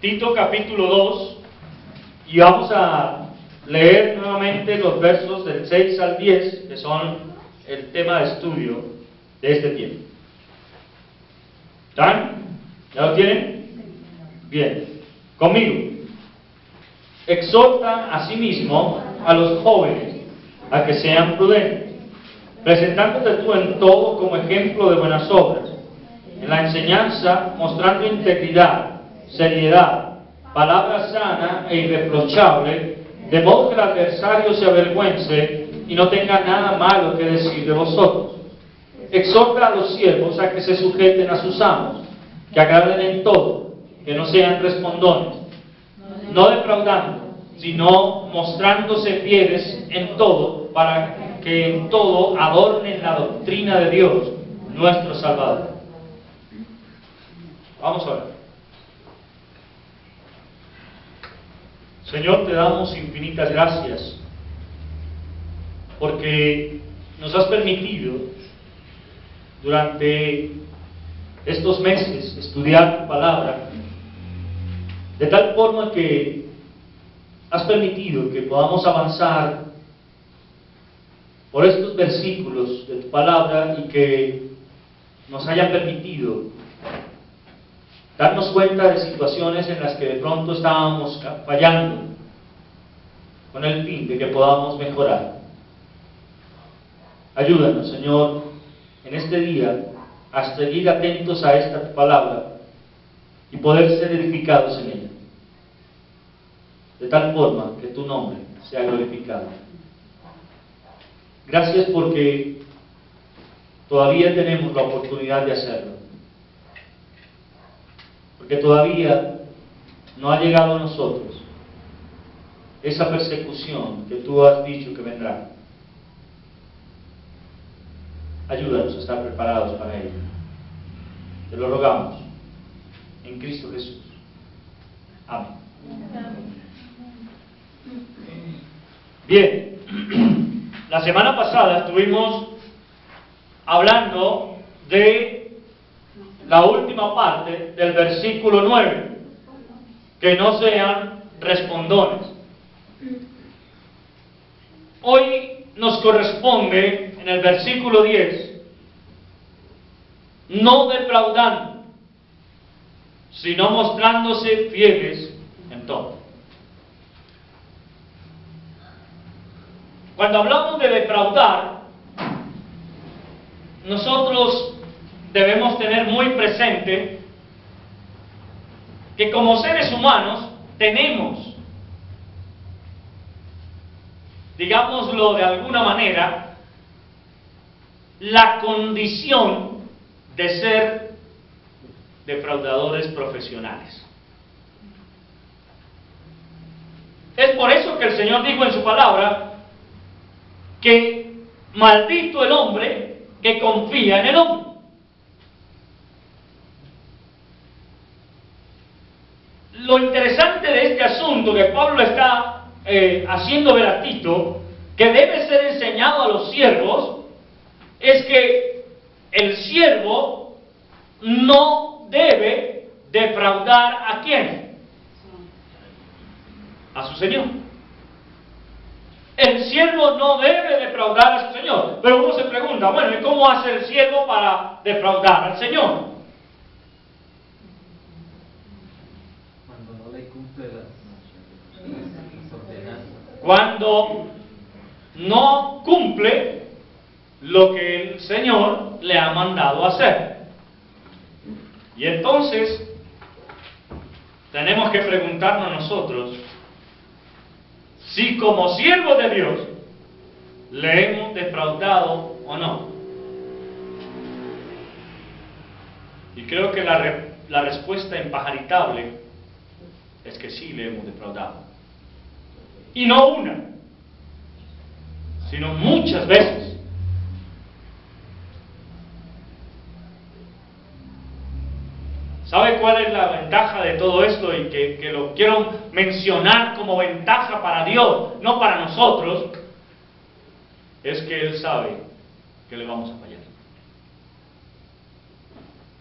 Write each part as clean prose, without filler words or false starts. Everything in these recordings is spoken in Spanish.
Tito capítulo 2, y vamos a leer nuevamente los versos del 6 al 10, que son el tema de estudio de este tiempo. ¿Están? ¿Ya lo tienen? Bien. Conmigo. Exhorta asimismo a los jóvenes a que sean prudentes, presentándote tú en todo como ejemplo de buenas obras, en la enseñanza mostrando integridad, seriedad, palabra sana e irreprochable, de modo que el adversario se avergüence y no tenga nada malo que decir de vosotros. Exhorta a los siervos a que se sujeten a sus amos, que agraden en todo, que no sean respondones, no defraudando, sino mostrándose fieles en todo, para que en todo adornen la doctrina de Dios, nuestro Salvador. Vamos a ver. Señor, te damos infinitas gracias, porque nos has permitido durante estos meses estudiar tu palabra, de tal forma que has permitido que podamos avanzar por estos versículos de tu palabra y que nos hayan permitido darnos cuenta de situaciones en las que de pronto estábamos fallando, con el fin de que podamos mejorar. Ayúdanos, Señor, en este día a seguir atentos a esta tu palabra y poder ser edificados en ella, de tal forma que tu nombre sea glorificado. Gracias porque todavía tenemos la oportunidad de hacerlo, porque todavía no ha llegado a nosotros esa persecución que tú has dicho que vendrá. Ayúdanos a estar preparados para ello. Te lo rogamos en Cristo Jesús. Amén. Bien, la semana pasada estuvimos hablando de la última parte del versículo 9, que no sean respondones. Hoy nos corresponde en el versículo 10, no defraudando, sino mostrándose fieles en todo. Cuando hablamos de defraudar, nosotros debemos tener muy presente que como seres humanos tenemos, digámoslo de alguna manera, la condición de ser defraudadores profesionales. Es por eso que el Señor dijo en su palabra que maldito el hombre que confía en el hombre. Lo interesante de este asunto que Pablo está haciendo ver a Tito, que debe ser enseñado a los siervos, es que el siervo no debe defraudar ¿a quién? A su señor. El siervo no debe defraudar a su señor. Pero uno se pregunta, bueno, ¿y cómo hace el siervo para defraudar al señor? Cuando no le cumple las ordenanzas. Cuando no cumple lo que el Señor le ha mandado hacer. Y entonces tenemos que preguntarnos nosotros si como siervos de Dios le hemos defraudado o no. Y creo que la respuesta impajaritable es que sí le hemos defraudado. Y no una, sino muchas veces. ¿Sabe cuál es la ventaja de todo esto? Y que lo quiero mencionar como ventaja para Dios, no para nosotros. Es que Él sabe que le vamos a fallar.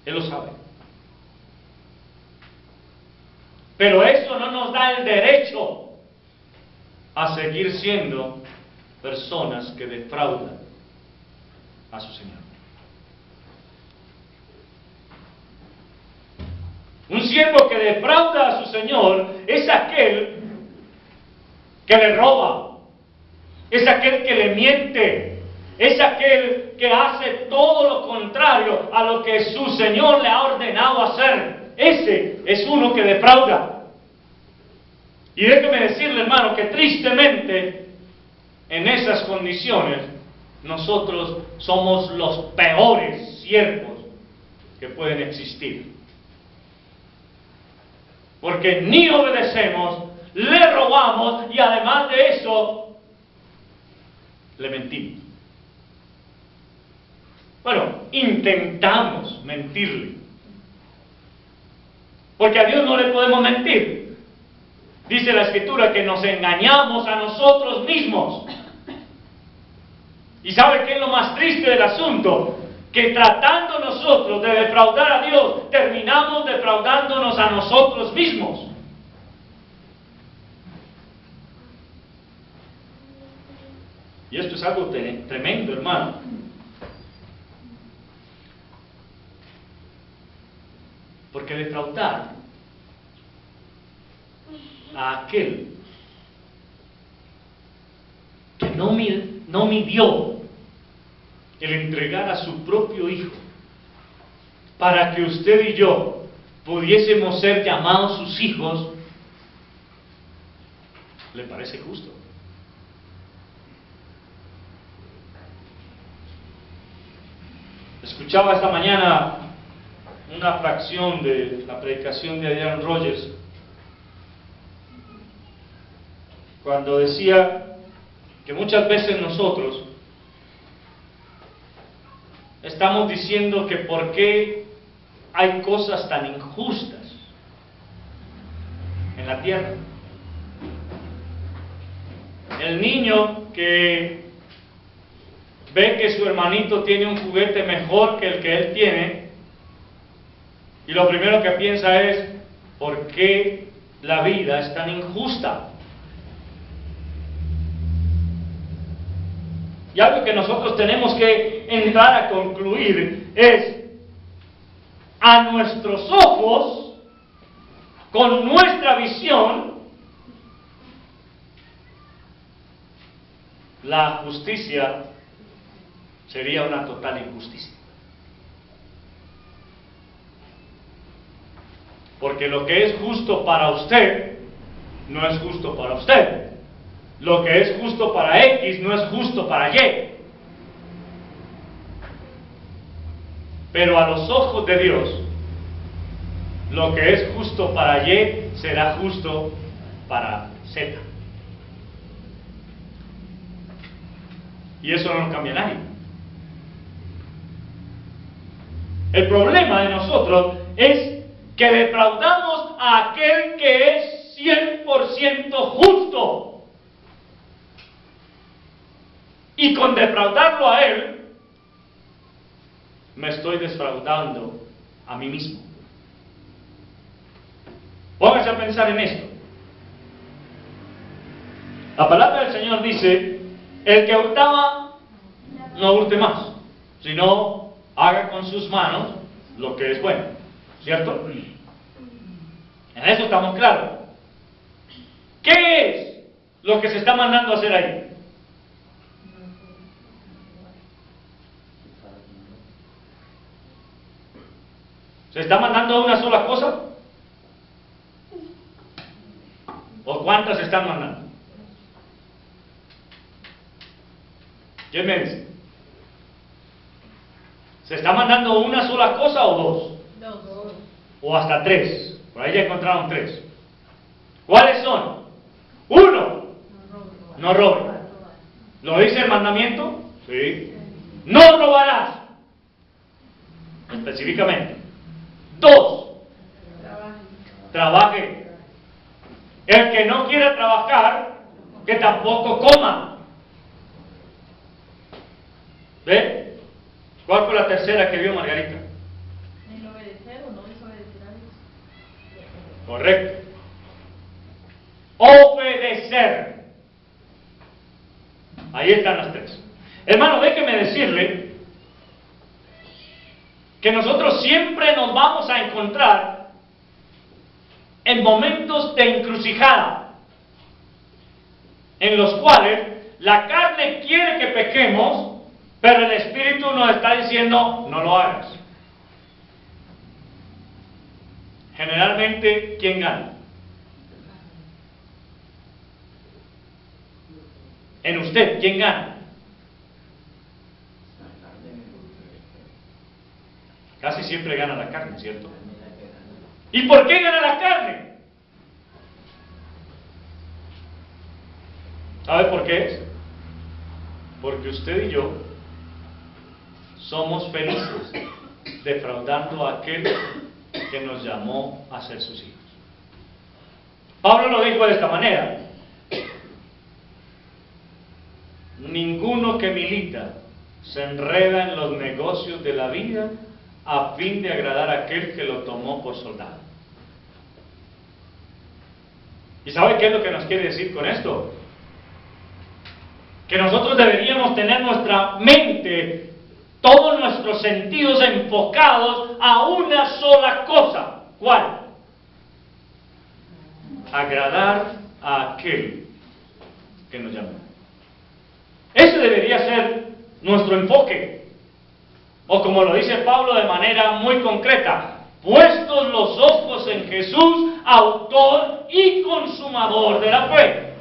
Él lo sabe. Pero eso no nos da el derecho a seguir siendo personas que defraudan a su Señor. Un siervo que defrauda a su Señor es aquel que le roba, es aquel que le miente, es aquel que hace todo lo contrario a lo que su Señor le ha ordenado hacer. Ese es uno que defrauda. Y déjeme decirle, hermano, que tristemente en esas condiciones nosotros somos los peores siervos que pueden existir. Porque ni obedecemos, le robamos y además de eso, le mentimos. Bueno, intentamos mentirle. Porque a Dios no le podemos mentir. Dice la Escritura que nos engañamos a nosotros mismos. ¿Y sabe qué es lo más triste del asunto? Que tratando nosotros de defraudar a Dios, terminamos defraudándonos a nosotros mismos. Y esto es algo tremendo, hermano. Porque defraudar a aquel que no midió el entregar a su propio Hijo para que usted y yo pudiésemos ser llamados sus hijos, ¿le parece justo? Escuchaba esta mañana una fracción de la predicación de Adrian Rogers cuando decía que muchas veces nosotros estamos diciendo que por qué hay cosas tan injustas en la tierra. El niño que ve que su hermanito tiene un juguete mejor que el que él tiene, y lo primero que piensa es, ¿por qué la vida es tan injusta? Y algo que nosotros tenemos que entrar a concluir es, a nuestros ojos, con nuestra visión, la justicia sería una total injusticia. Porque lo que es justo para usted, no es justo para usted. Lo que es justo para X, no es justo para Y. Pero a los ojos de Dios, lo que es justo para Y, será justo para Z. Y eso no lo cambia nadie. El problema de nosotros es que defraudamos a aquel que es 100% justo. Y con defraudarlo a él, me estoy defraudando a mí mismo. Póngase a pensar en esto. La palabra del Señor dice, el que hurtaba, no hurte más, sino haga con sus manos lo que es bueno. ¿Cierto? En eso estamos claros. ¿Qué es lo que se está mandando a hacer ahí? ¿Se está mandando una sola cosa? ¿O cuántas se están mandando? ¿Quién me dice? ¿Se está mandando una sola cosa o dos? Dos. O hasta tres. Por ahí ya encontraron tres. ¿Cuáles son? Uno, no robes. ¿Lo dice el mandamiento? Sí. No robarás. Específicamente. Dos, trabaje. El que no quiera trabajar, que tampoco coma. ¿Ve? ¿Cuál fue la tercera que vio Margarita? El obedecer o no desobedecer a Dios. Correcto. Ahí están las tres. Hermano, déjeme decirle que nosotros siempre nos vamos a encontrar en momentos de encrucijada, en los cuales la carne quiere que pequemos, pero el Espíritu nos está diciendo, no lo hagas. Generalmente, ¿quién gana? En usted, ¿quién gana? Casi siempre gana la carne, ¿cierto? ¿Y por qué gana la carne? ¿Sabe por qué es? Porque usted y yo somos felices defraudando a aquel que nos llamó a ser sus hijos. Pablo lo dijo de esta manera: ninguno que milita se enreda en los negocios de la vida a fin de agradar a aquel que lo tomó por soldado. ¿Y sabe qué es lo que nos quiere decir con esto? Que nosotros deberíamos tener nuestra mente, todos nuestros sentidos enfocados a una sola cosa. ¿Cuál? Agradar a aquel que nos llamó. Ese debería ser nuestro enfoque. O como lo dice Pablo de manera muy concreta, puestos los ojos en Jesús, autor y consumador de la fe.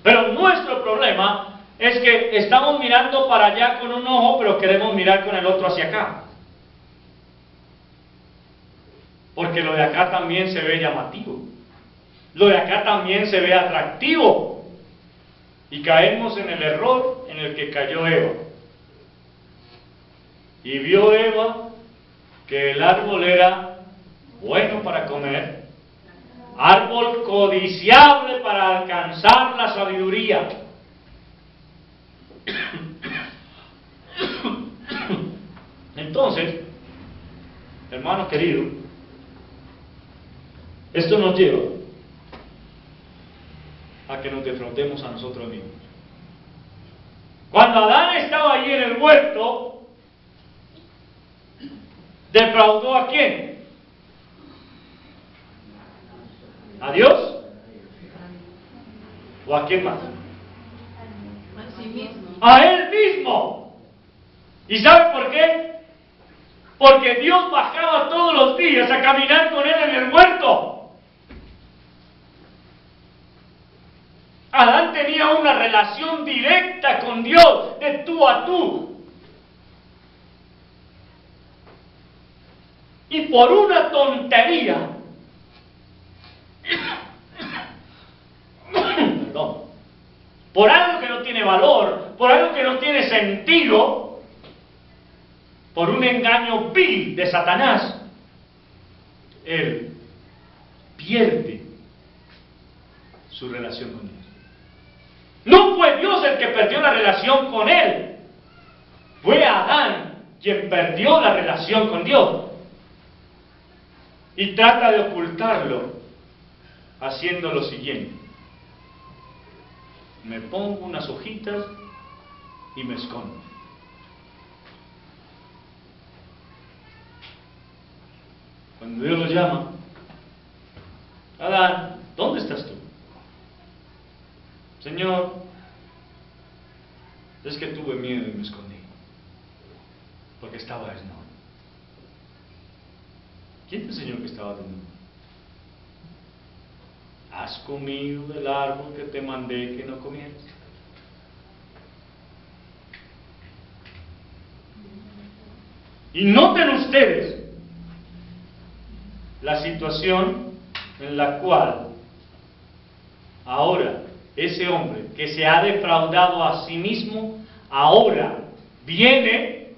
Pero nuestro problema es que estamos mirando para allá con un ojo, pero queremos mirar con el otro hacia acá. Porque lo de acá también se ve llamativo. Lo de acá también se ve atractivo. Y caemos en el error en el que cayó Eva. Y vio Eva que el árbol era bueno para comer, árbol codiciable para alcanzar la sabiduría. Entonces, hermano querido, esto nos lleva a que nos defraudemos a nosotros mismos. Cuando Adán estaba ahí en el huerto, ¿defraudó a quién? ¿A Dios? ¿O a quién más? A sí mismo. A él mismo. ¿Y sabe por qué? Porque Dios bajaba todos los días a caminar con él en el huerto. Adán tenía una relación directa con Dios, de tú a tú. Y por una tontería, perdón, por algo que no tiene valor, por algo que no tiene sentido, por un engaño vil de Satanás, él pierde su relación con Dios. No fue Dios el que perdió la relación con él, fue Adán quien perdió la relación con Dios. Y trata de ocultarlo haciendo lo siguiente: me pongo unas hojitas y me escondo. Cuando Dios lo llama, Adán, ¿dónde estás tú? Señor, es que tuve miedo y me escondí, porque estaba desnudo. ¿Quién te enseñó que estaba desnudo? ¿Has comido del árbol que te mandé que no comieras? Y noten ustedes la situación en la cual ahora ese hombre que se ha defraudado a sí mismo, ahora viene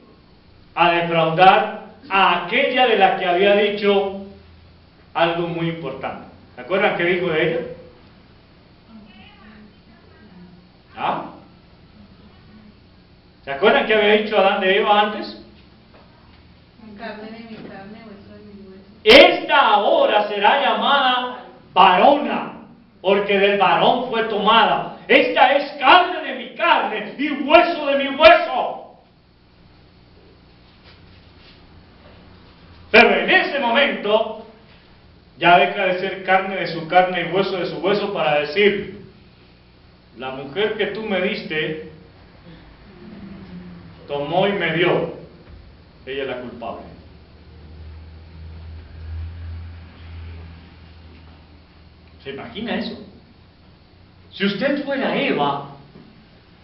a defraudar a aquella de la que había dicho algo muy importante. ¿Se acuerdan qué dijo de ella? ¿Ah? ¿Se acuerdan qué había dicho Adán de Eva antes? Carne de mi carne, hueso de mi hueso. Esta ahora será llamada varona, porque del varón fue tomada. Esta es carne carne y hueso de mi hueso. Pero en ese momento ya deja de ser carne de su carne y hueso de su hueso para decir, la mujer que tú me diste tomó y me dio, ella es la culpable. ¿Se imagina eso? Si usted fuera Eva,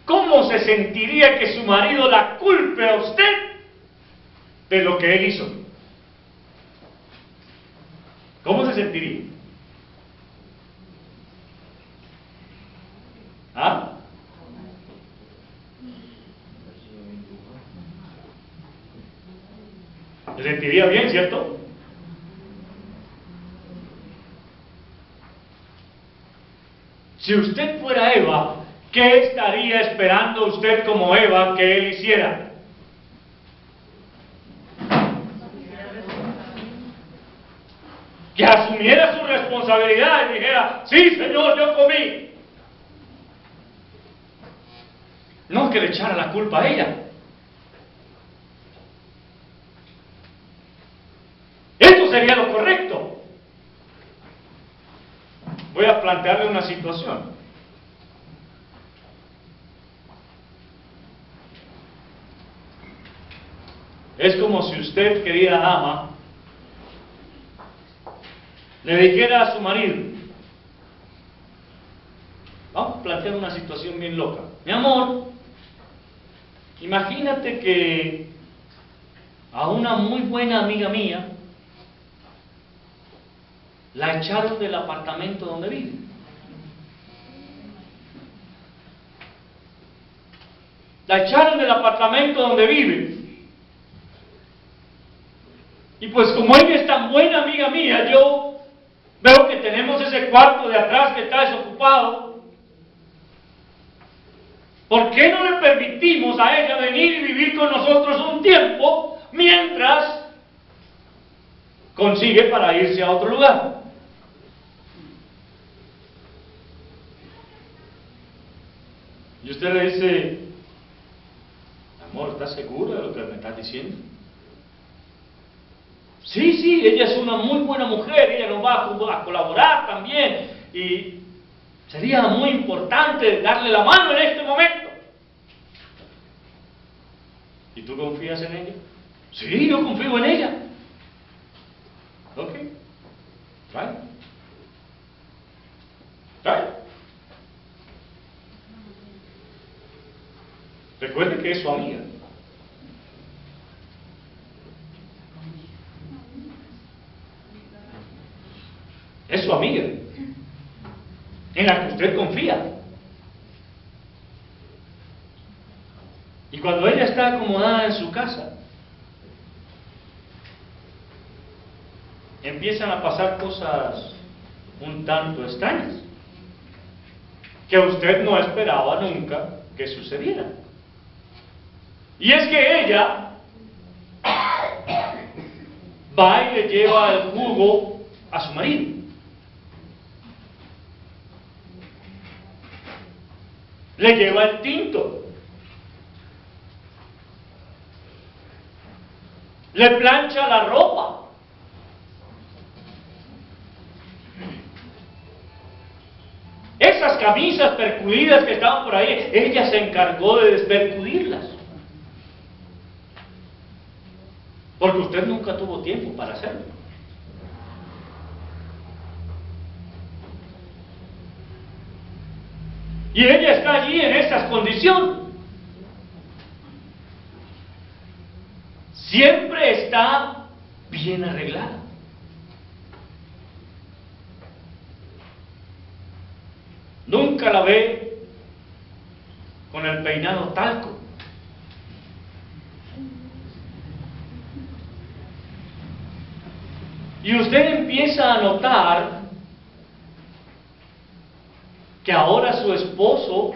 ¿cómo se sentiría que su marido la culpe a usted de lo que él hizo? ¿Cómo se sentiría? ¿Ah? Se sentiría bien, ¿cierto? Si usted fuera Eva, ¿qué estaría esperando usted como Eva que él hiciera? Que asumiera su responsabilidad y dijera, sí, Señor, yo comí. No que le echara la culpa a ella. Eso sería lo correcto. Voy a plantearle una situación. Es como si usted, querida dama, le dijera a su marido, vamos a plantear una situación bien loca. Mi amor, imagínate que a una muy buena amiga mía la echaron del apartamento donde vive. La echaron del apartamento donde vive. Y pues como ella es tan buena amiga mía, yo veo que tenemos ese cuarto de atrás que está desocupado. ¿Por qué no le permitimos a ella venir y vivir con nosotros un tiempo mientras consigue para irse a otro lugar? Y usted le dice, amor, ¿estás seguro de lo que me estás diciendo? Sí, ella es una muy buena mujer, ella nos va a colaborar también, y sería muy importante darle la mano en este momento. ¿Y tú confías en ella? Sí, yo confío en ella. Ok, right. Recuerde que es su amiga. Es su amiga, en la que usted confía. Y cuando ella está acomodada en su casa, empiezan a pasar cosas un tanto extrañas, que usted no esperaba nunca que sucedieran. Y es que ella va y le lleva el jugo a su marido. Le lleva el tinto. Le plancha la ropa. Esas camisas percudidas que estaban por ahí, ella se encargó de despercudirlas. Porque usted nunca tuvo tiempo para hacerlo. Y ella está allí en esas condiciones. Siempre está bien arreglada. Nunca la ve con el peinado talco. Y usted empieza a notar que ahora su esposo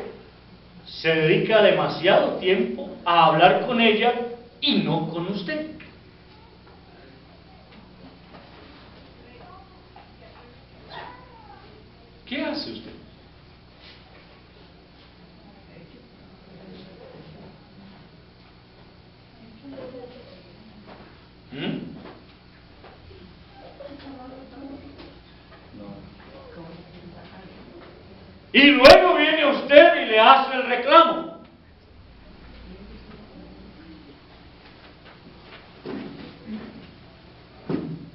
se dedica demasiado tiempo a hablar con ella y no con usted. ¿Qué hace usted? Y luego viene usted y le hace el reclamo.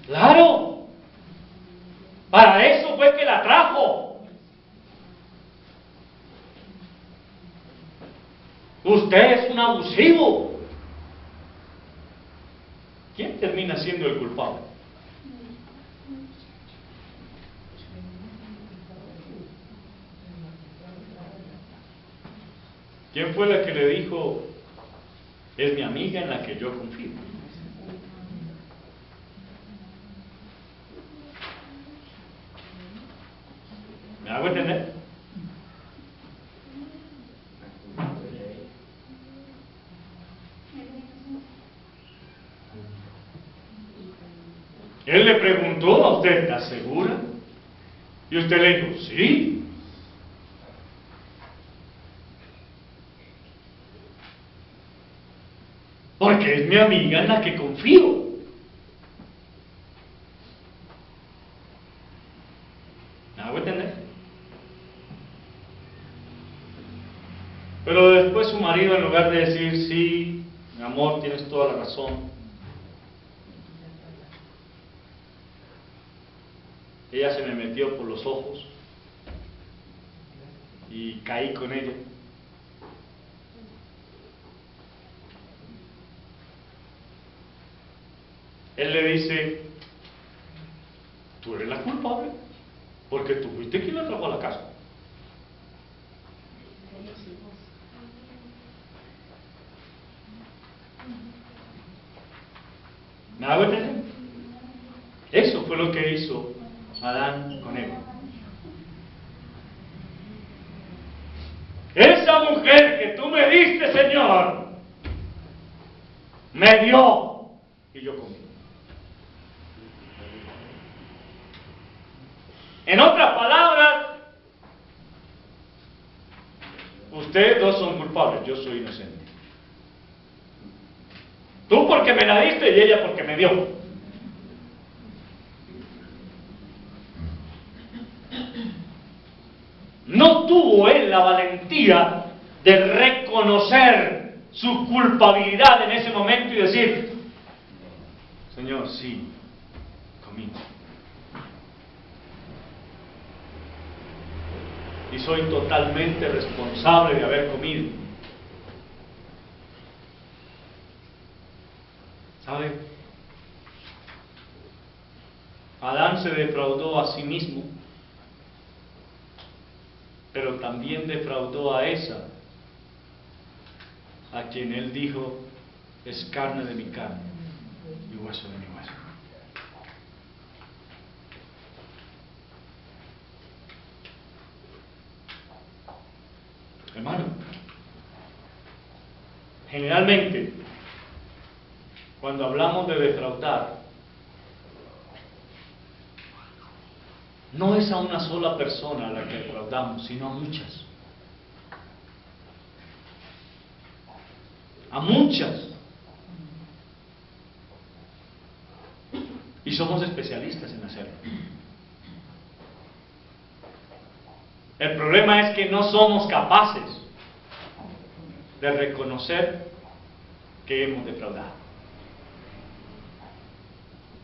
Claro, para eso fue que la trajo. Usted es un abusivo. ¿Quién termina siendo el culpable? ¿Quién fue la que le dijo, es mi amiga en la que yo confío? ¿Me hago entender? Él le preguntó a usted, ¿estás segura? Y usted le dijo, sí. Porque es mi amiga en la que confío. ¿Me hago entender? Pero después su marido, en lugar de decir, sí, mi amor, tienes toda la razón, ella se me metió por los ojos y caí con ella. Él le dice, tú eres la culpable, porque tú fuiste quien la trajo a la casa. ¿Me hago entender? Eso fue lo que hizo Adán con Eva. Esa mujer que tú me diste, Señor, me dio y yo comí. En otras palabras, ustedes dos son culpables, yo soy inocente. Tú porque me la diste y ella porque me dio. No tuvo él la valentía de reconocer su culpabilidad en ese momento y decir, Señor, sí, comí. Y soy totalmente responsable de haber comido. ¿Sabe? Adán se defraudó a sí mismo, pero también defraudó a esa, a quien él dijo, es carne de mi carne y hueso de mi hueso. Hermano, generalmente, cuando hablamos de defraudar, no es a una sola persona a la que defraudamos, sino a muchas. A muchas. Y somos especialistas en hacerlo. El problema es que no somos capaces de reconocer que hemos defraudado.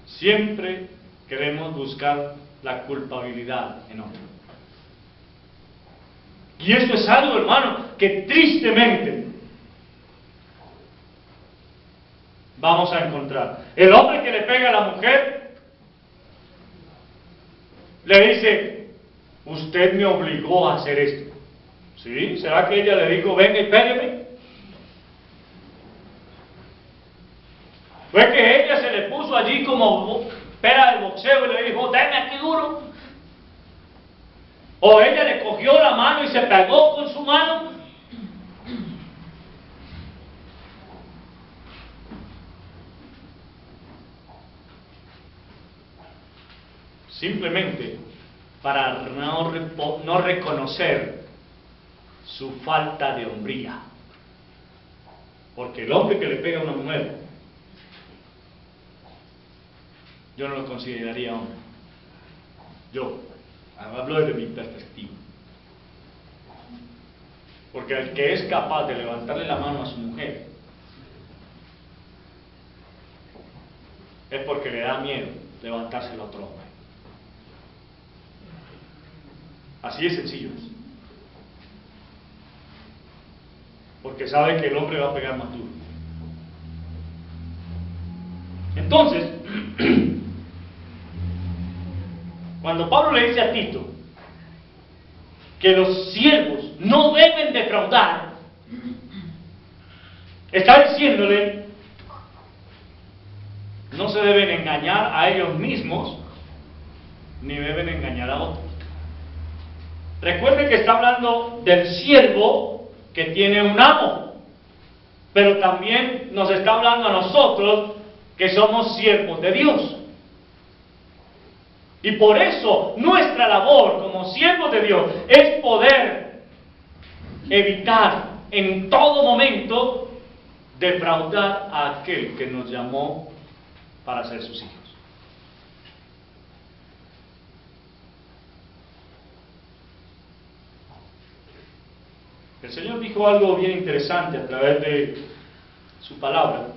Siempre queremos buscar la culpabilidad en otro. Y esto es algo, hermano, que tristemente vamos a encontrar. El hombre que le pega a la mujer le dice, usted me obligó a hacer esto. ¿Sí? ¿Será que ella le dijo, venga y pégueme? Fue que ella se le puso allí como pera de boxeo y le dijo, deme aquí duro. O ella le cogió la mano y se pegó con su mano. Simplemente para no reconocer su falta de hombría. Porque el hombre que le pega a una mujer, yo no lo consideraría hombre. Yo hablo desde mi perspectiva. Porque el que es capaz de levantarle la mano a su mujer es porque le da miedo levantárselo a otro hombre. Así de sencillo es. Porque sabe que el hombre va a pegar más duro. Entonces, cuando Pablo le dice a Tito que los siervos no deben defraudar, está diciéndole, no se deben engañar a ellos mismos, ni deben engañar a otros. Recuerde que está hablando del siervo que tiene un amo, pero también nos está hablando a nosotros que somos siervos de Dios. Y por eso nuestra labor como siervos de Dios es poder evitar en todo momento defraudar a aquel que nos llamó para ser sus hijos. El Señor dijo algo bien interesante a través de su palabra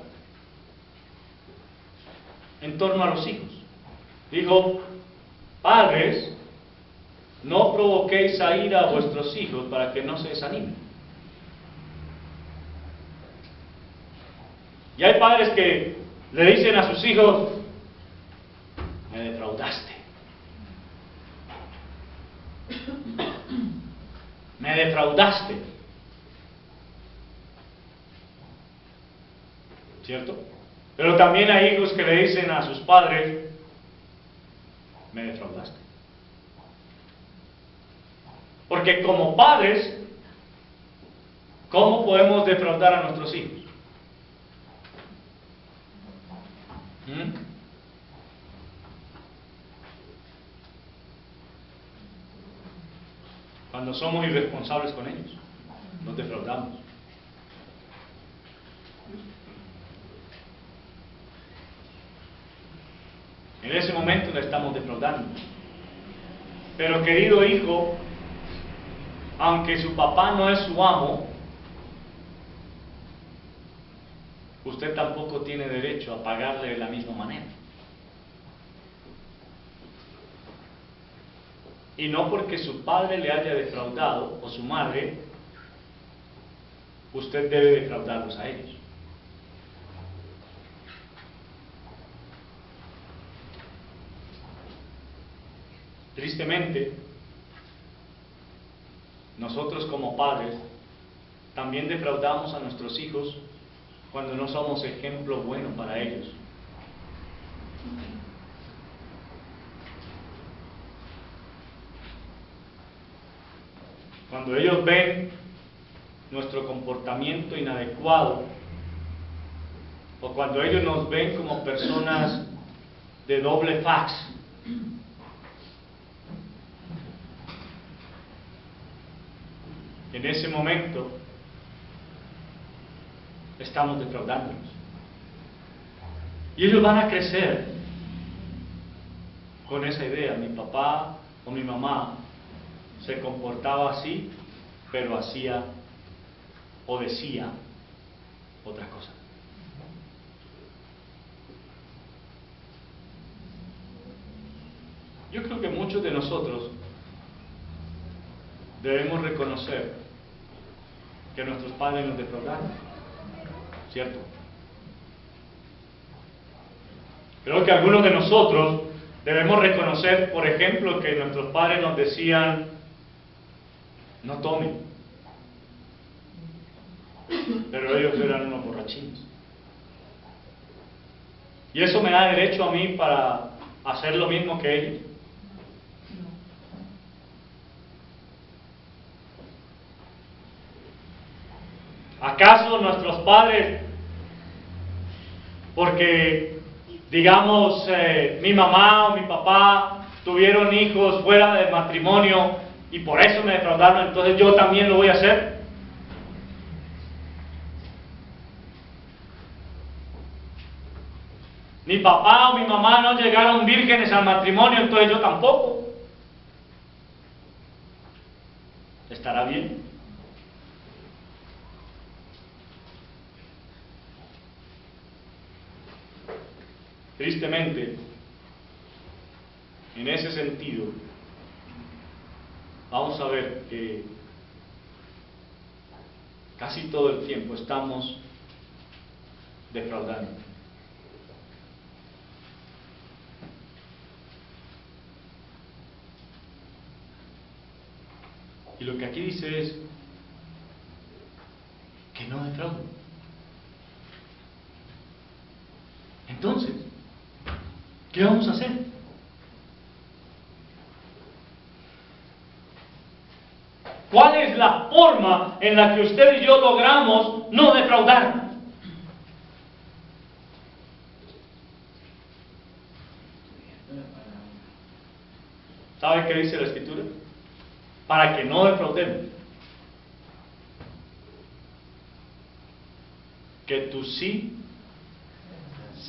en torno a los hijos. Dijo: padres, no provoquéis a ira a vuestros hijos para que no se desanimen. Y hay padres que le dicen a sus hijos: me defraudaste. Me defraudaste. ¿Cierto? Pero también hay hijos que le dicen a sus padres: me defraudaste. Porque como padres, ¿cómo podemos defraudar a nuestros hijos? Cuando somos irresponsables con ellos, los defraudamos. En ese momento le estamos defraudando. Pero querido hijo, aunque su papá no es su amo, usted tampoco tiene derecho a pagarle de la misma manera. Y no porque su padre le haya defraudado, o su madre, usted debe defraudarlos a ellos. Tristemente, nosotros como padres también defraudamos a nuestros hijos cuando no somos ejemplo bueno para ellos. Cuando ellos ven nuestro comportamiento inadecuado, o cuando ellos nos ven como personas de doble faz, en ese momento estamos defraudándolos. Y ellos van a crecer con esa idea: mi papá o mi mamá se comportaba así, pero hacía o decía otra cosa. Yo creo que muchos de nosotros debemos reconocer que nuestros padres nos defraudaron, ¿cierto? Creo que algunos de nosotros debemos reconocer, por ejemplo, que nuestros padres nos decían: no tomen. Pero ellos eran unos borrachines. Y eso me da derecho a mí para hacer lo mismo que ellos. ¿Acaso nuestros padres, porque digamos mi mamá o mi papá tuvieron hijos fuera del matrimonio y por eso me defraudaron, entonces yo también lo voy a hacer? Mi papá o mi mamá no llegaron vírgenes al matrimonio, entonces yo tampoco. ¿Estará bien? tristemente, en ese sentido, vamos a ver que casi todo el tiempo estamos defraudando. Y lo que aquí dice es que no defrauden. Entonces, ¿qué vamos a hacer? ¿Cuál es la forma en la que usted y yo logramos no defraudar? ¿Sabe qué dice la Escritura? Para que no defraudemos. Que tu sí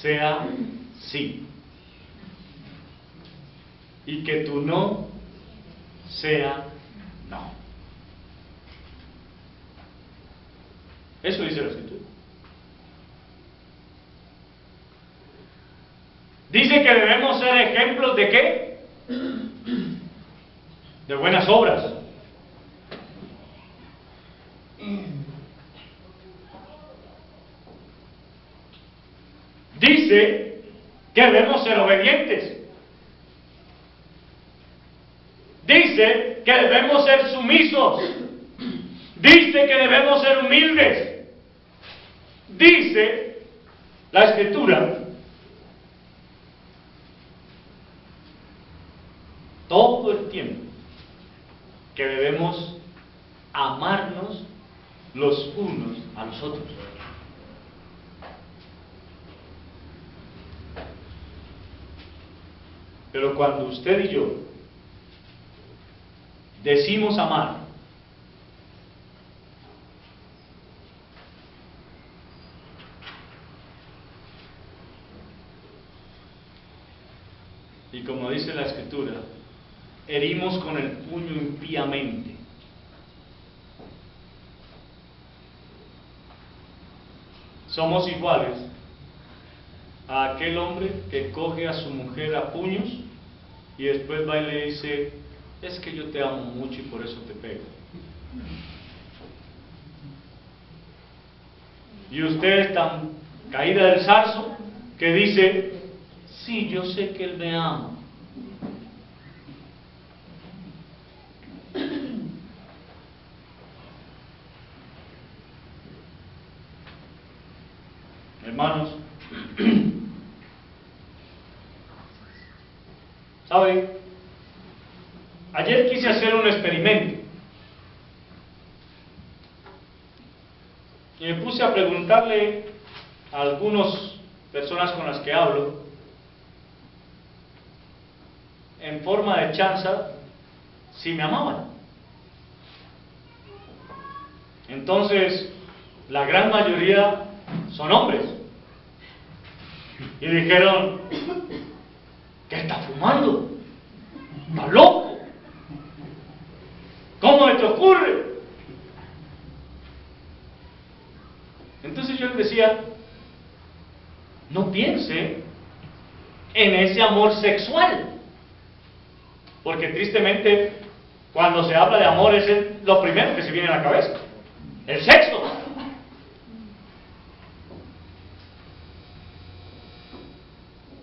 sea sí. Y que tu no sea no. Eso dice la Escritura. Dice que debemos ser ejemplos de ¿qué? De buenas obras. Dice que debemos ser obedientes. Dice que debemos ser sumisos. Dice que debemos ser humildes. Dice la Escritura todo el tiempo que debemos amarnos los unos a los otros. Pero cuando usted y yo decimos amar, y como dice la Escritura, herimos con el puño impíamente, somos iguales a aquel hombre que coge a su mujer a puños y después va y le dice: es que yo te amo mucho y por eso te pego. Y usted es tan caída del zarzo que dice: sí, yo sé que él me ama. Hermanos, ¿sabe? Ayer quise hacer un experimento y me puse a preguntarle a algunas personas con las que hablo, en forma de chanza, si me amaban. Entonces, la gran mayoría son hombres. Y dijeron: ¿qué está fumando? ¿Está loco? ¿Cómo te ocurre? Entonces yo les decía: no piense en ese amor sexual, porque tristemente cuando se habla de amor es lo primero que se viene a la cabeza, el sexo.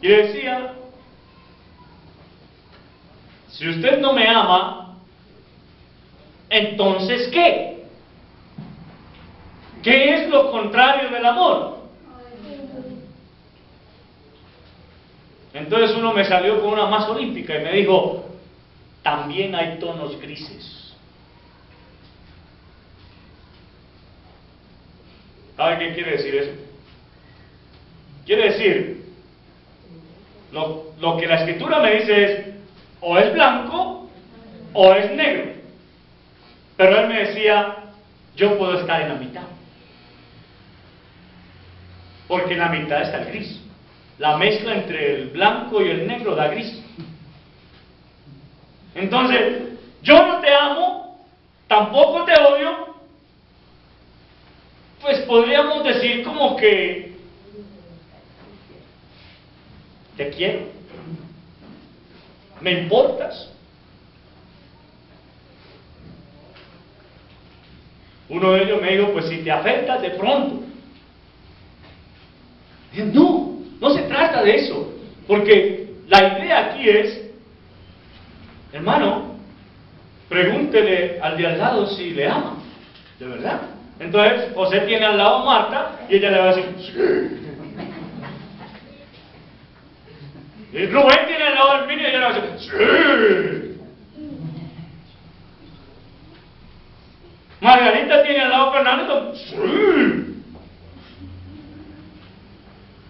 Y decía: si usted no me ama, entonces ¿qué? ¿Qué es lo contrario del amor? Entonces uno me salió con una más olímpica y me dijo: también hay tonos grises. ¿Sabe qué quiere decir eso? Quiere decir, lo que la Escritura me dice es: o es blanco o es negro. Pero él me decía: yo puedo estar en la mitad, porque en la mitad está el gris. La mezcla entre el blanco y el negro da gris. Entonces, yo no te amo, tampoco te odio. Pues podríamos decir como que te quiero, me importas. Uno de ellos me dijo, pues si te afectas de pronto. No, no se trata de eso, porque la idea aquí es, hermano, pregúntele al de al lado si le ama, de verdad. Entonces, José tiene al lado a Marta y ella le va a decir, sí. Y Rubén tiene al lado al niño y ella le va a decir, sí. Margarita tiene al lado a Fernando, sí.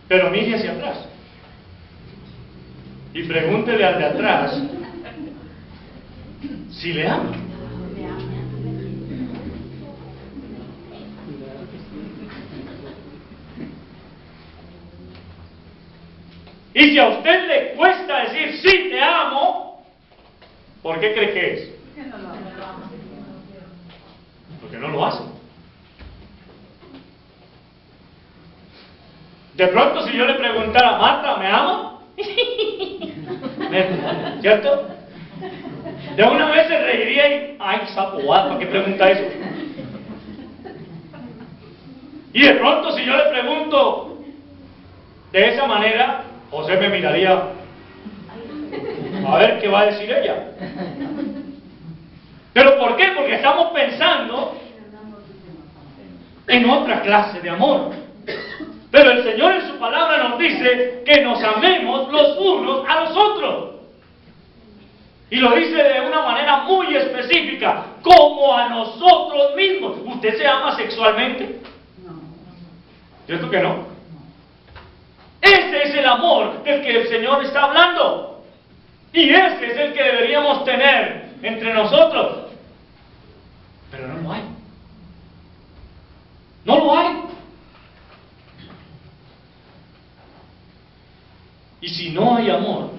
Pero mire hacia atrás y pregúntele al de atrás si le ama. Y si a usted le cuesta decir sí te amo, ¿por qué cree que es? Porque no lo hace. De pronto si yo le preguntara, Marta, ¿me ama? ¿Cierto? De una vez se reiría y, ay, sapo, ¿para qué pregunta eso? Y de pronto si yo le pregunto de esa manera, José me miraría a ver qué va a decir ella. ¿Pero por qué? Porque estamos pensando en otra clase de amor. Pero el Señor en su palabra nos dice que nos amemos los unos a los otros. Y lo dice de una manera muy específica, como a nosotros mismos. ¿Usted se ama sexualmente? No. ¿Cierto que no? Ese es el amor del que el Señor está hablando. Y ese es el que deberíamos tener entre nosotros. Pero no lo hay. No lo hay. Y si no hay amor,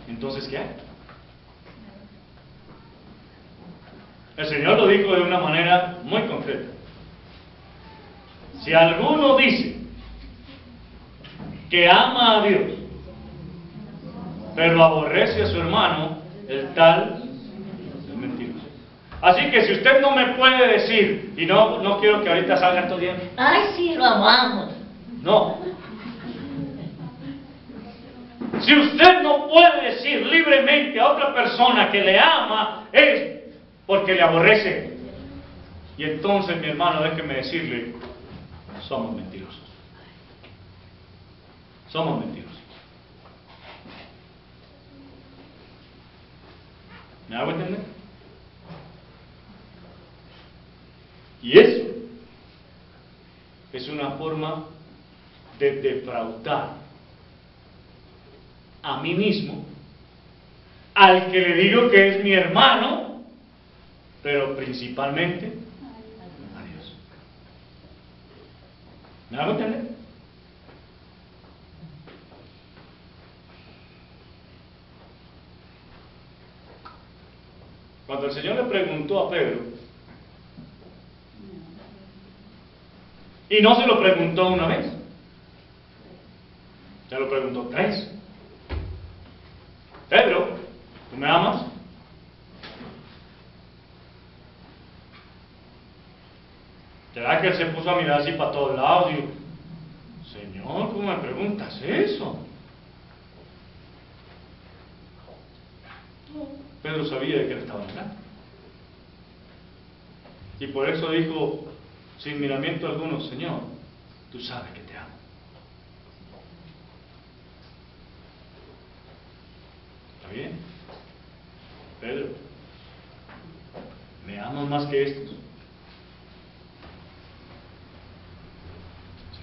entonces ¿qué hay? El Señor lo dijo de una manera muy concreta. Si alguno dice que ama a Dios, pero aborrece a su hermano, el tal es mentiroso. Así que si usted no me puede decir, y no quiero que ahorita salgan todos bien, ay, sí, lo amamos. No. Si usted no puede decir libremente a otra persona que le ama, es porque le aborrece. Y entonces, mi hermano, déjeme decirle, somos mentirosos. Somos mentirosos. ¿Me hago entender? Y eso es una forma de defraudar a mí mismo, al que le digo que es mi hermano, pero principalmente a Dios. ¿Me hago entender? Cuando el Señor le preguntó a Pedro, y no se lo preguntó una vez, se lo preguntó 3. Pedro, ¿tú me amas? ¿Será que él se puso a mirar así para todos lados? Y dijo, Señor, ¿cómo me preguntas eso? Pedro sabía de qué le estaba hablando. Y por eso dijo, sin miramiento alguno, Señor, tú sabes que te amo. ¿Está bien? Pedro, ¿me amas más que estos?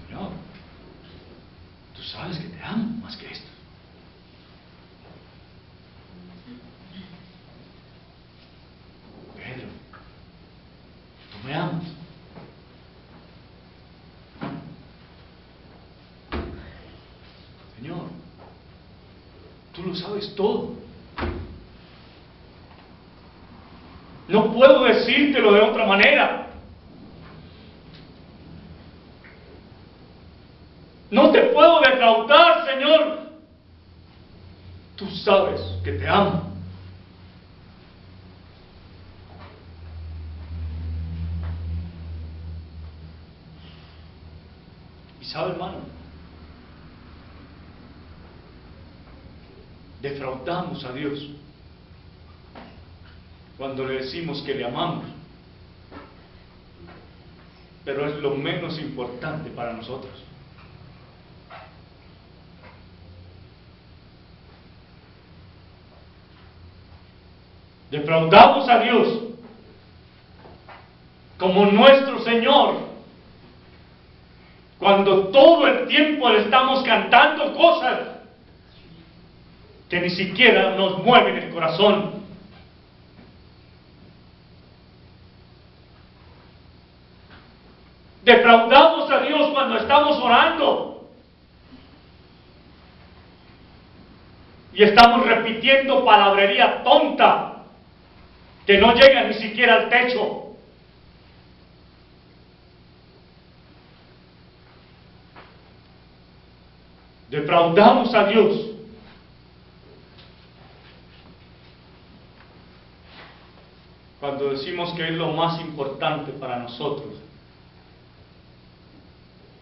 Señor, tú sabes que te amo más que estos. Pedro, ¿tú me amas? Señor, tú lo sabes todo. No puedo decírtelo de otra manera. No te puedo defraudar tú sabes que te amo. Y sabe, hermano, defraudamos a Dios cuando le decimos que le amamos, pero es lo menos importante para nosotros. Defraudamos a Dios como nuestro Señor cuando todo el tiempo le estamos cantando cosas que ni siquiera nos mueven el corazón. Defraudamos a Dios cuando estamos orando y estamos repitiendo palabrería tonta que no llega ni siquiera al techo. Defraudamos a Dios cuando decimos que es lo más importante para nosotros,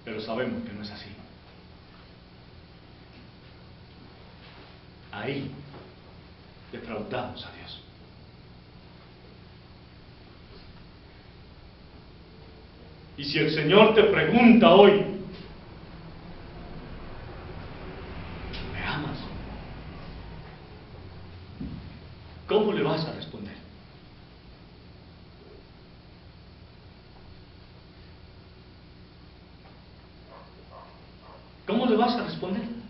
pero sabemos que no es así. Ahí defraudamos a Dios. Y si el Señor te pregunta hoy, ¿me amas? ¿Cómo le vas a responder? ¿Cómo le vas a responder?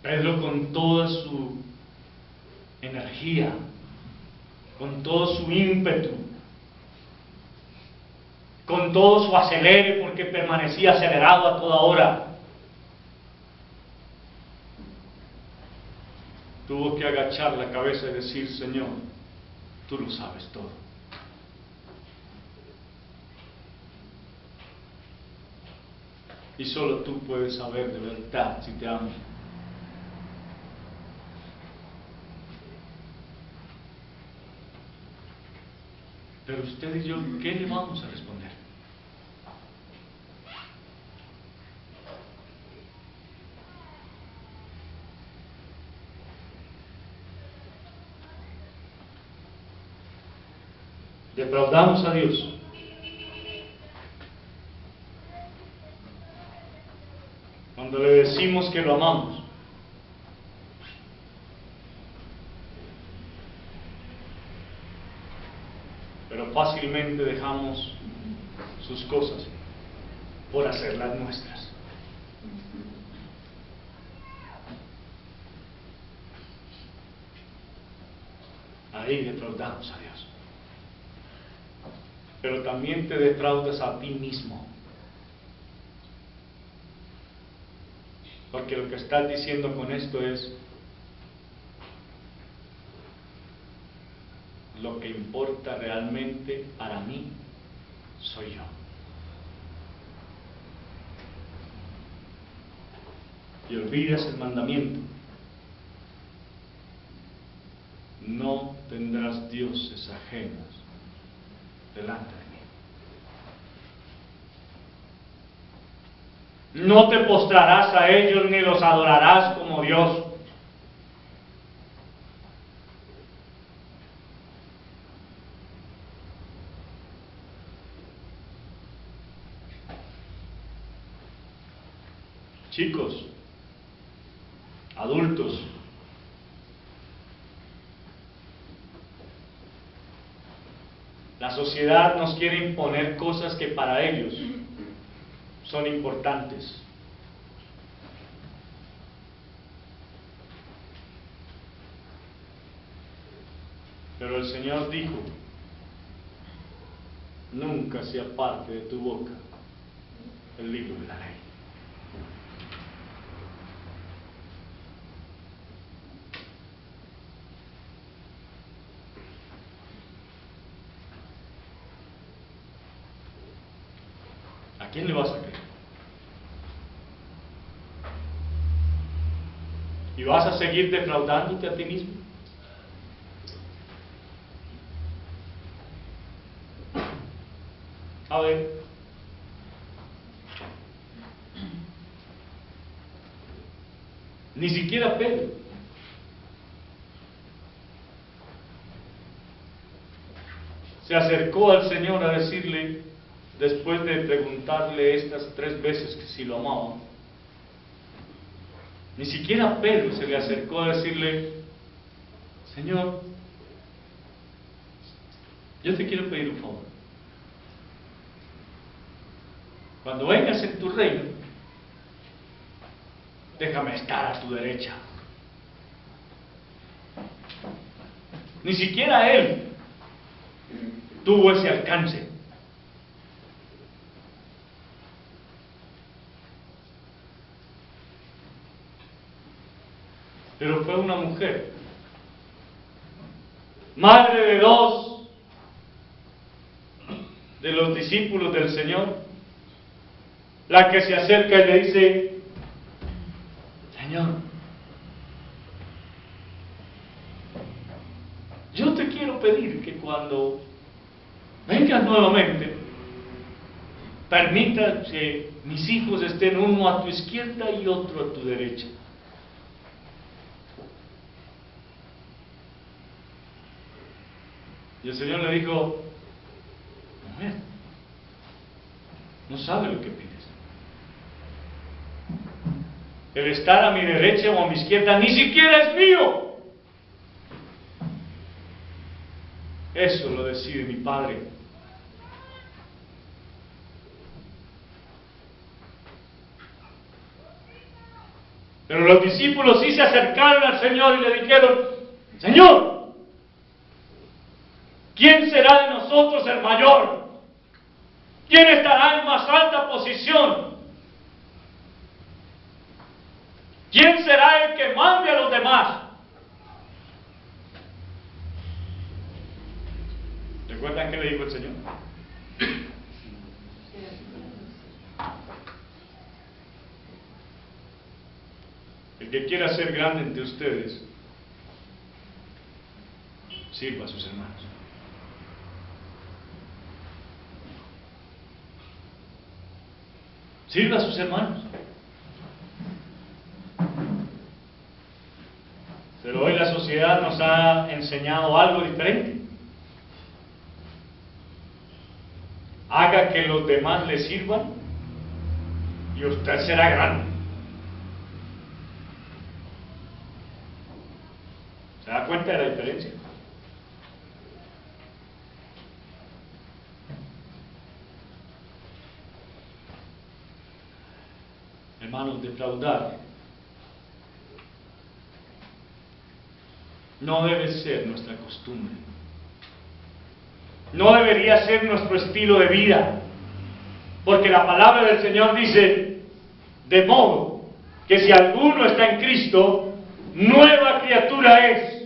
Pedro, con toda su energía, con todo su ímpetu, con todo su acelere, porque permanecía acelerado a toda hora, tuvo que agachar la cabeza y decir: Señor, tú lo sabes todo. Y solo tú puedes saber de verdad si te amo. Pero usted y yo, ¿qué le vamos a responder? Defraudamos a Dios cuando le decimos que lo amamos, pero fácilmente dejamos sus cosas por hacerlas nuestras. Ahí defraudamos a Dios. Pero también te defraudas a ti mismo. Porque lo que estás diciendo con esto es: lo que importa realmente para mí soy yo. Y olvidas el mandamiento: no tendrás dioses ajenos delante de mí. No te postrarás a ellos ni los adorarás como Dios. Chicos, adultos, la sociedad nos quiere imponer cosas que para ellos son importantes. Pero el Señor dijo: nunca se aparte de tu boca el libro de la ley. quién le vas a creer? ¿Y vas a seguir defraudándote a ti mismo? A ver, ni siquiera Pedro se acercó al Señor a decirle, después de preguntarle estas 3 veces que si lo amaba, ni siquiera Pedro se le acercó a decirle, Señor, yo te quiero pedir un favor. Cuando vengas en tu reino, déjame estar a tu derecha. Ni siquiera él tuvo ese alcance. Pero fue una mujer, madre de 2 de los discípulos del Señor, la que se acerca y le dice, Señor, yo te quiero pedir que cuando vengas nuevamente, permita que mis hijos estén uno a tu izquierda y otro a tu derecha. Y el Señor le dijo, mujer, no sabe lo que pides. El estar a mi derecha o a mi izquierda ni siquiera es mío. Eso lo decide mi Padre. Pero los discípulos sí se acercaron al Señor y le dijeron, Señor, ¿quién será de nosotros el mayor? ¿Quién estará en más alta posición? ¿Quién será el que mande a los demás? ¿Recuerdan qué le dijo el Señor? El que quiera ser grande entre ustedes, sirva a sus hermanos. Sirva a sus hermanos. Pero hoy la sociedad nos ha enseñado algo diferente. Haga que los demás le sirvan y usted será grande. ¿Se da cuenta de la diferencia? Hermanos, defraudar no debe ser nuestra costumbre. No debería ser nuestro estilo de vida. Porque la palabra del Señor dice, de modo que si alguno está en Cristo, nueva criatura es.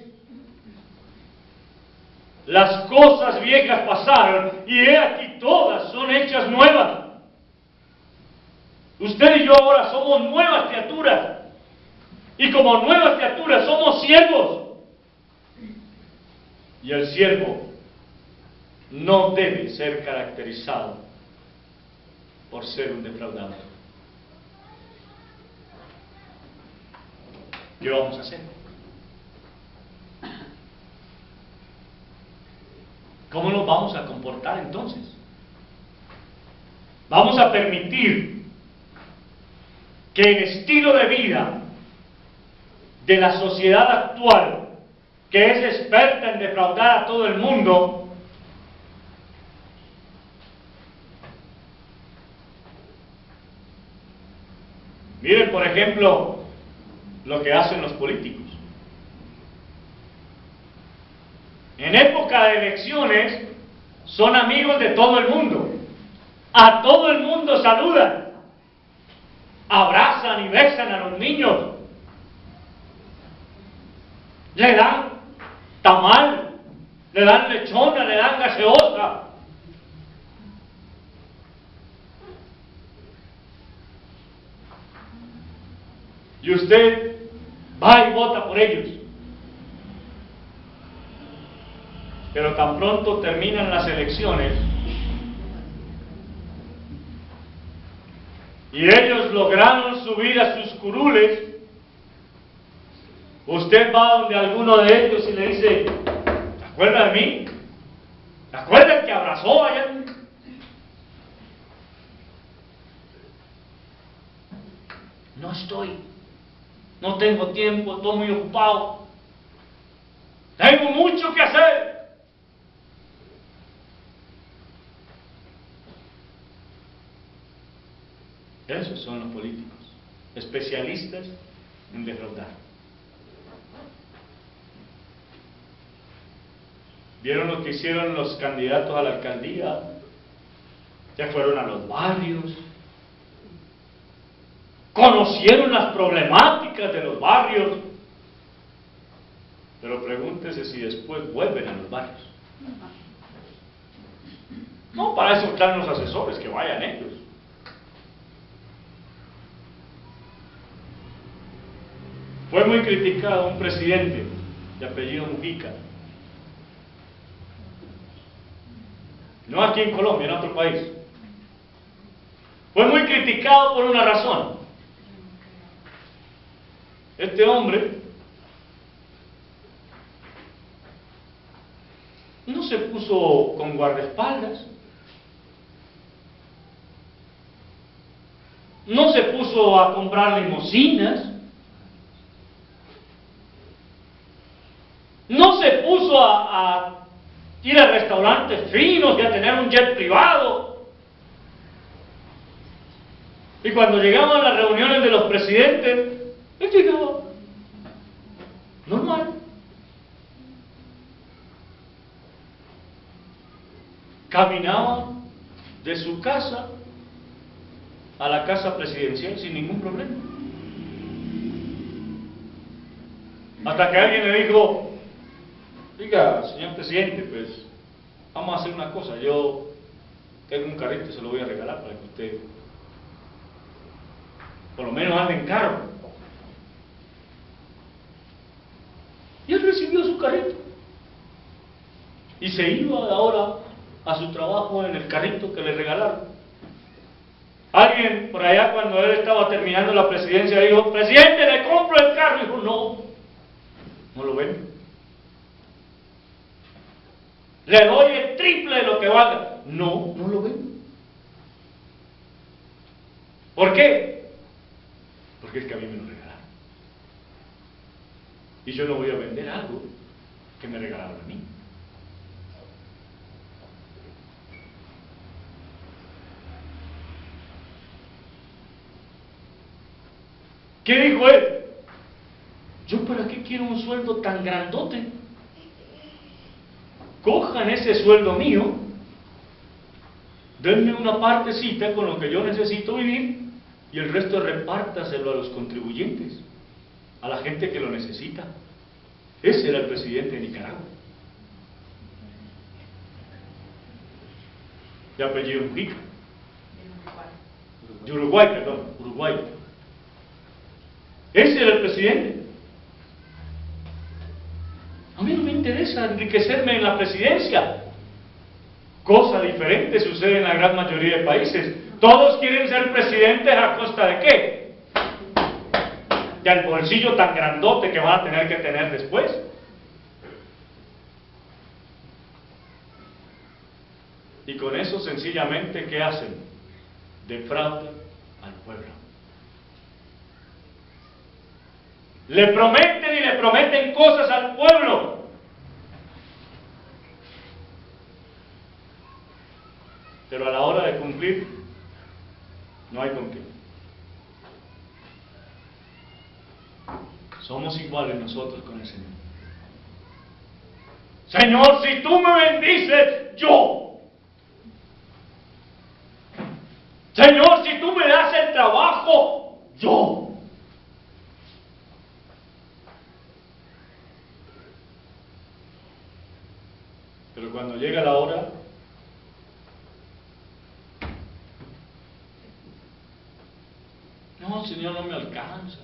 Las cosas viejas pasaron y he aquí todas son hechas nuevas. Usted y yo ahora somos nuevas criaturas. Y como nuevas criaturas somos siervos. Y el siervo no debe ser caracterizado por ser un defraudador. ¿Qué vamos a hacer? ¿Cómo nos vamos a comportar entonces? ¿Vamos a permitir que el estilo de vida de la sociedad actual, que es experta en defraudar a todo el mundo, miren por ejemplo lo que hacen los políticos? En época de elecciones son amigos de todo el mundo, a todo el mundo saludan, abrazan y besan a los niños, le dan tamal, le dan lechona, le dan gaseosa. y usted va y vota por ellos. Pero tan pronto terminan las elecciones y ellos lograron subir a sus curules, usted va donde alguno de ellos y le dice: ¿te acuerdas de mí? ¿Te acuerdas que abrazó allá? No estoy, no tengo tiempo, estoy muy ocupado, tengo mucho que hacer. Esos son los políticos, especialistas en defraudar. ¿Vieron lo que hicieron los candidatos a la alcaldía? Ya fueron a los barrios, conocieron las problemáticas de los barrios, pero pregúntese si después vuelven a los barrios. No, para eso están los asesores, que vayan ellos. Fue muy criticado un presidente de apellido Mujica, no aquí en Colombia, en otro país. Fue muy criticado por una razón. Este hombre no se puso con guardaespaldas, no se puso a comprar limusinas, no se puso a ir a restaurantes finos y a tener un jet privado. Y cuando llegaban a las reuniones de los presidentes, él llegaba normal. Caminaba de su casa a la casa presidencial sin ningún problema. Hasta que alguien le dijo: diga, señor presidente, pues vamos a hacer una cosa, yo tengo un carrito y se lo voy a regalar para que usted por lo menos ande en carro. Y él recibió su carrito y se iba ahora a su trabajo en el carrito que le regalaron. Alguien por allá, cuando él estaba terminando la presidencia, dijo: presidente, le compro el carro. Y dijo: no, no lo vendo, le doy el triple de lo que valga. No, no lo vendo. ¿Por qué? Porque es que a mí me lo regalaron. Y yo no voy a vender algo que me regalaron a mí. ¿Qué dijo él? ¿Yo para qué quiero un sueldo tan grandote? Cojan ese sueldo mío, denme una partecita con lo que yo necesito vivir y el resto repártaselo a los contribuyentes, a la gente que lo necesita. Ese era el presidente de Nicaragua, de apellido Mujica, de Uruguay, perdón, Uruguay. Ese era el presidente. A mí no me interesa enriquecerme en la presidencia. Cosa diferente sucede en la gran mayoría de países. Todos quieren ser presidentes a costa de ¿qué? Del bolsillo tan grandote que van a tener que tener después. Y con eso sencillamente, ¿qué hacen? Defraudan al pueblo. Le prometen y le prometen cosas al pueblo. Pero a la hora de cumplir, no hay con qué. Somos iguales nosotros con el Señor. Señor, si tú me bendices, yo. Señor, si tú me das el trabajo, yo. Pero cuando llega la hora, no, Señor, no me alcanza.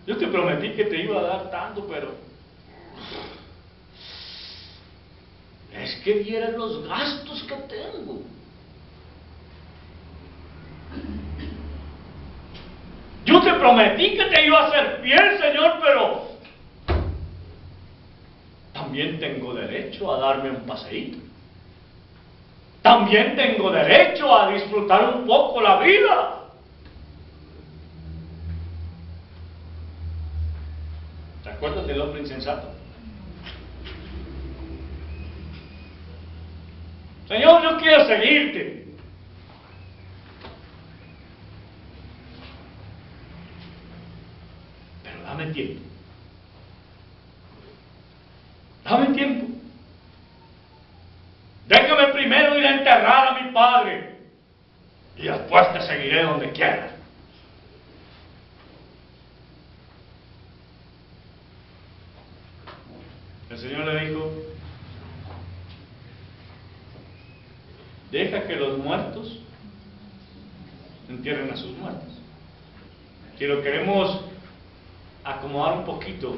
Yo te prometí que te iba a dar tanto, pero es que vieras los gastos que tengo. Yo te prometí que te iba a ser fiel, Señor, pero también tengo derecho a darme un paseíto. También tengo derecho a disfrutar un poco la vida. ¿Te acuerdas del hombre insensato? Señor, yo quiero seguirte. Pero dame tiempo. Dame tiempo. Déjame primero ir a enterrar a mi padre. Y después te seguiré donde quieras. El Señor le dijo: deja que los muertos entierren a sus muertos. Si lo queremos acomodar un poquito,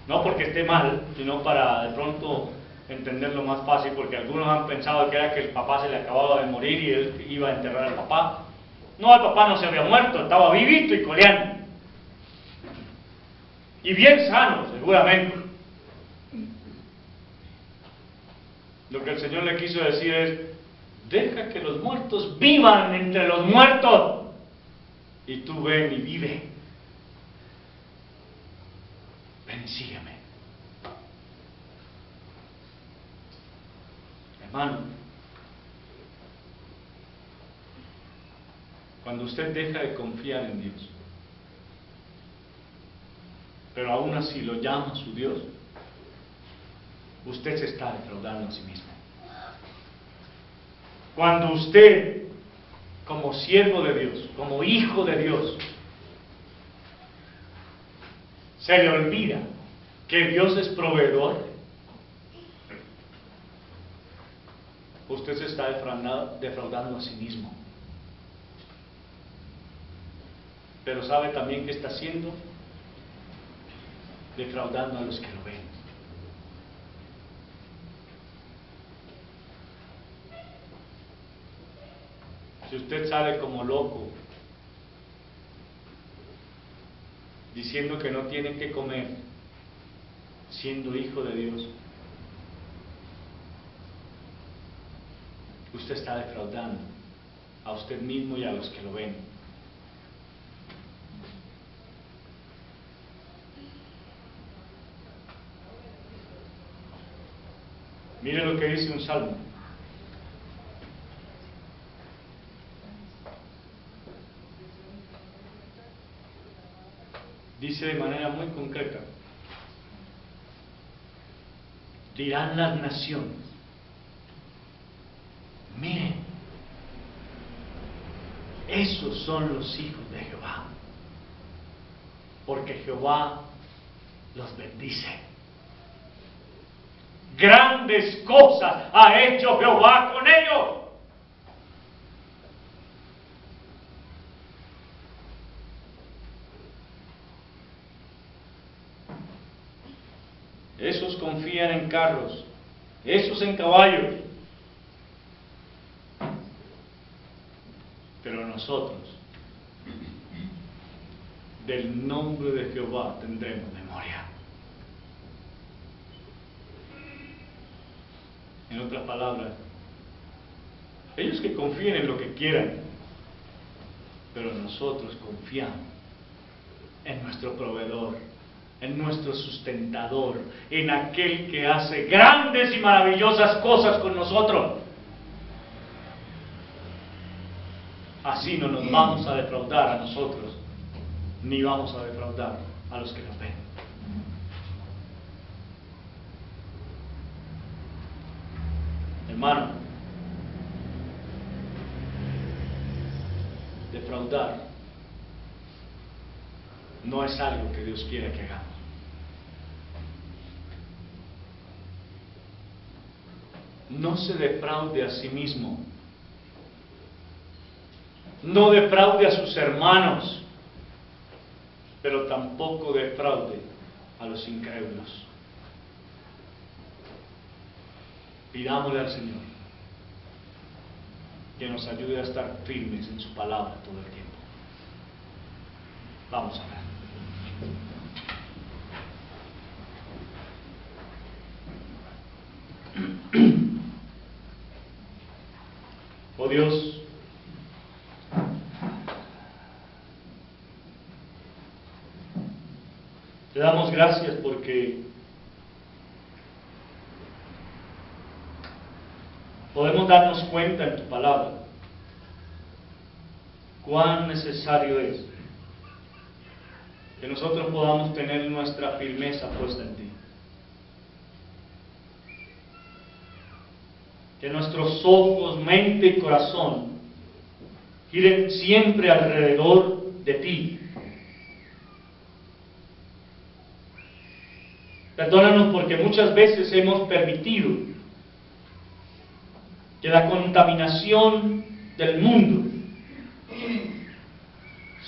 no porque esté mal, sino para de pronto entenderlo más fácil, porque algunos han pensado que era que el papá se le acababa de morir y él iba a enterrar al papá. No, el papá no se había muerto, estaba vivito y coleando. Y bien sano, seguramente. Lo que el Señor le quiso decir es: deja que los muertos vivan entre los muertos. Y tú ven y vive. Ven y sígueme. Hermano, cuando usted deja de confiar en Dios, pero aún así lo llama su Dios, usted se está defraudando a sí mismo. Cuando usted, como siervo de Dios, como hijo de Dios, se le olvida que Dios es proveedor, usted se está defraudando a sí mismo. Pero sabe también que está haciendo, defraudando a los que lo ven. Si usted sale como loco diciendo que no tiene que comer, siendo hijo de Dios, usted está defraudando a usted mismo y a los que lo ven. Mire lo que dice un salmo. Dice de manera muy concreta: dirán las naciones, miren, esos son los hijos de Jehová, porque Jehová los bendice. Grandes cosas ha hecho Jehová con ellos. Esos confían en carros, esos en caballos. Pero nosotros, del nombre de Jehová tendremos memoria. En otras palabras, ellos que confíen en lo que quieran, pero nosotros confiamos en nuestro proveedor, en nuestro sustentador, en aquel que hace grandes y maravillosas cosas con nosotros. Así no nos vamos a defraudar a nosotros, ni vamos a defraudar a los que nos ven. Hermano, defraudar no es algo que Dios quiera que hagamos. No se defraude a sí mismo. No defraude a sus hermanos. pero tampoco defraude a los incrédulos. Pidámosle al Señor que nos ayude a estar firmes en su palabra todo el tiempo. Vamos a ver. Oh Dios, te damos gracias porque podemos darnos cuenta en tu palabra cuán necesario es que nosotros podamos tener nuestra firmeza puesta en ti. Que nuestros ojos, mente y corazón giren siempre alrededor de ti. Perdónanos porque muchas veces hemos permitido que la contaminación del mundo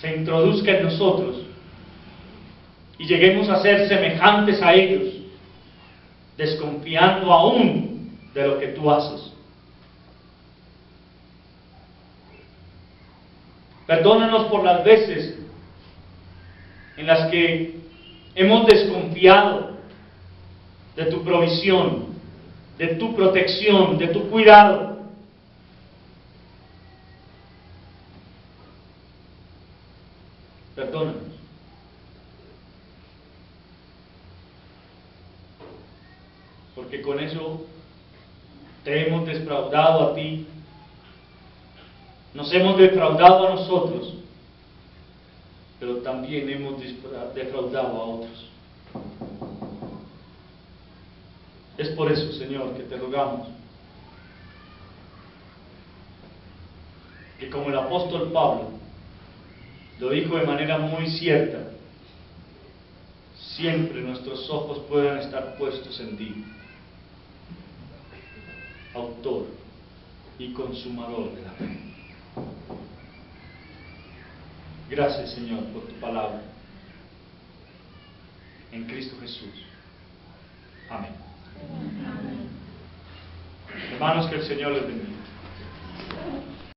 se introduzca en nosotros y lleguemos a ser semejantes a ellos, desconfiando aún de lo que tú haces. Perdónanos por las veces en las que hemos desconfiado de tu provisión, de tu protección, de tu cuidado. Perdónanos. Porque con eso te hemos defraudado a ti, nos hemos defraudado a nosotros, pero también hemos defraudado a otros. Es por eso, Señor, que te rogamos que como el apóstol Pablo lo dijo de manera muy cierta, siempre nuestros ojos puedan estar puestos en ti, autor y consumador de la fe. Gracias, Señor, por tu palabra. En Cristo Jesús. Amén. Hermanos, que el Señor les bendiga.